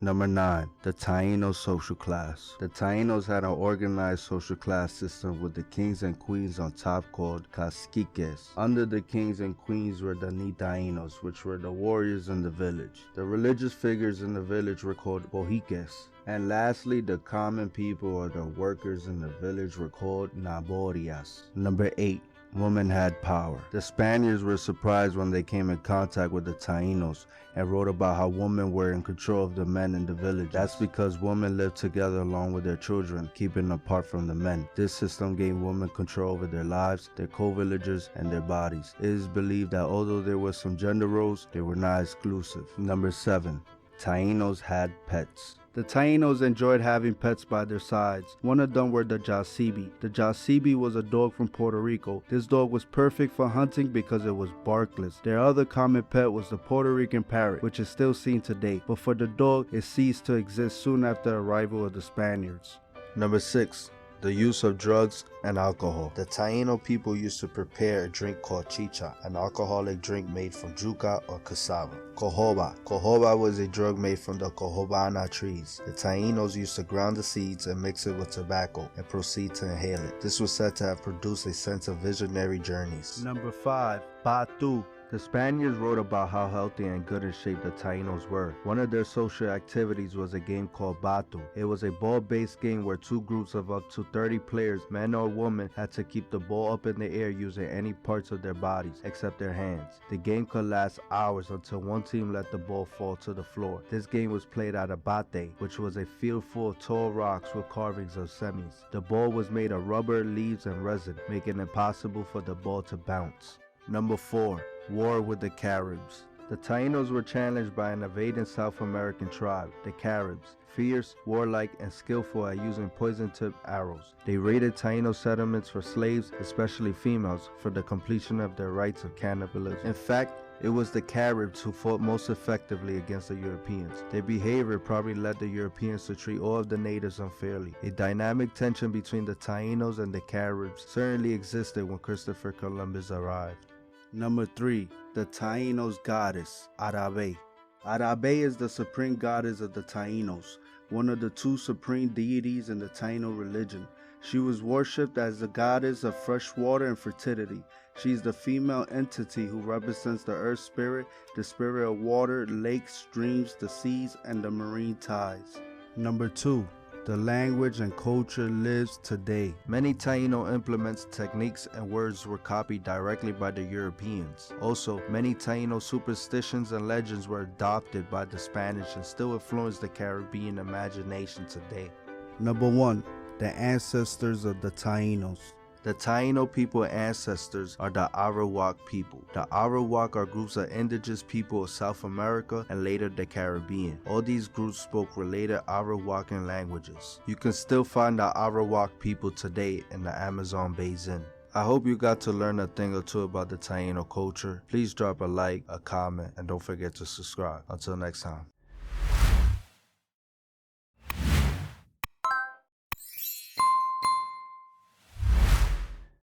Number 9. The Taino social class. The Tainos had an organized social class system with the kings and queens on top called caciques. Under the kings and queens were the ni Tainos, which were the warriors in the village. The religious figures in the village were called bohiques. And lastly, the common people or the workers in the village were called naborias. Number 8. Women had power. The Spaniards were surprised when they came in contact with the Tainos and wrote about how women were in control of the men in the village. That's because women lived together along with their children, keeping them apart from the men. This system gave women control over their lives, their co-villagers, and their bodies. It is believed that although there were some gender roles, they were not exclusive. Number 7. Tainos had pets. The Tainos enjoyed having pets by their sides. One of them were the jasibi. The jasibi was a dog from Puerto Rico. This dog was perfect for hunting because it was barkless. Their other common pet was the Puerto Rican parrot, which is still seen today, but for the dog, it ceased to exist soon after the arrival of the Spaniards. Number 6. The use of drugs and alcohol. The Taino people used to prepare a drink called chicha, an alcoholic drink made from yuca or cassava. Cohoba. Cohoba was a drug made from the cohobana trees. The Tainos used to ground the seeds and mix it with tobacco and proceed to inhale it. This was said to have produced a sense of visionary journeys. Number 5. Batu. The Spaniards wrote about how healthy and good in shape the Tainos were. One of their social activities was a game called Batu. It was a ball-based game where two groups of up to 30 players, men or women, had to keep the ball up in the air using any parts of their bodies except their hands. The game could last hours until one team let the ball fall to the floor. This game was played at a bate, which was a field full of tall rocks with carvings of semis. The ball was made of rubber, leaves, and resin, making it impossible for the ball to bounce. Number 4. War with the Caribs. The Tainos were challenged by an invading South American tribe, the Caribs, fierce, warlike, and skillful at using poison-tipped arrows. They raided Taino settlements for slaves, especially females, for the completion of their rights of cannibalism. In fact, it was the Caribs who fought most effectively against the Europeans. Their behavior probably led the Europeans to treat all of the natives unfairly. A dynamic tension between the Tainos and the Caribs certainly existed when Christopher Columbus arrived. Number 3. The Tainos Goddess, Arabe. Arabe is the supreme goddess of the Tainos, one of the two supreme deities in the Taino religion. She was worshipped as the goddess of fresh water and fertility. She is the female entity who represents the earth spirit, the spirit of water, lakes, streams, the seas, and the marine tides. Number 2. The language and culture lives today. Many Taino implements, techniques, and words were copied directly by the Europeans. Also, many Taino superstitions and legends were adopted by the Spanish and still influence the Caribbean imagination today. Number 1. The ancestors of the Tainos. The Taino people ancestors are the Arawak people. The Arawak are groups of indigenous people of South America and later the Caribbean. All these groups spoke related Arawakan languages. You can still find the Arawak people today in the Amazon basin. I hope you got to learn a thing or two about the Taino culture. Please drop a like, a comment, and don't forget to subscribe. Until next time.